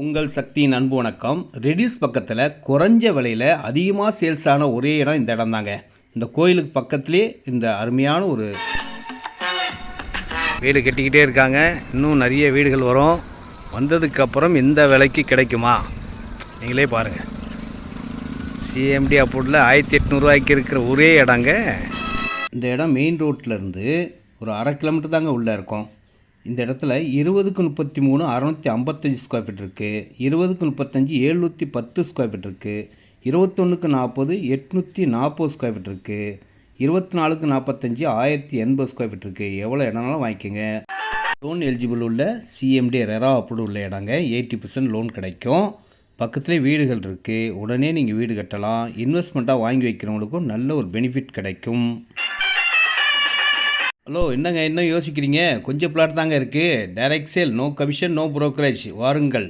உங்கள் சக்தியின் அன்பு வணக்கம். ரெடியூஸ் பக்கத்தில் குறைஞ்ச விலையில் அதிகமாக சேல்ஸ் ஆன ஒரே இடம் இந்த இடம் தாங்க. இந்த கோயிலுக்கு பக்கத்துலேயே இந்த அருமையான ஒரு வீடு கட்டிக்கிட்டே இருக்காங்க. இன்னும் நிறைய வீடுகள் வரும். வந்ததுக்கப்புறம் இந்த விலைக்கு கிடைக்குமா நீங்களே பாருங்கள். சிஎம்டி அப்ரூவ்டில் 1800 இருக்கிற ஒரே இடங்க. இந்த இடம் மெயின் ரோட்டிலேருந்து ஒரு 1/2 கிலோமீட்டர் தாங்க உள்ளே இருக்கும். இந்த இடத்துல 20க்கு 33 655 ஸ்கொயர் ஃபீட் இருக்குது. 20க்கு 35 710 ஸ்கொயர் ஃபீட் இருக்குது. 21க்கு 40 840 ஸ்கொயர் ஃபீட் இருக்குது. 24க்கு 45 1080 ஸ்கொயர் ஃபீட் இருக்குது. எவ்வளோ இடம்னாலும் வாங்கிக்கோங்க. லோன் எலிஜிபிள் உள்ள சிஎம்டி ரெரா அப்ரூவ் உள்ள இடங்க. 80% லோன் கிடைக்கும். பக்கத்துலேயே வீடுகள் இருக்குது. உடனே நீங்கள் வீடு கட்டலாம். இன்வெஸ்ட்மெண்ட்டாக வாங்கி வைக்கிறவங்களுக்கும் நல்ல ஒரு பெனிஃபிட் கிடைக்கும். ஹலோ, என்னங்க இன்னும் யோசிக்கிறீங்க? கொஞ்சம் பிளாட் தாங்க இருக்குது. Direct sale, no commission, no brokerage. வாருங்கள்.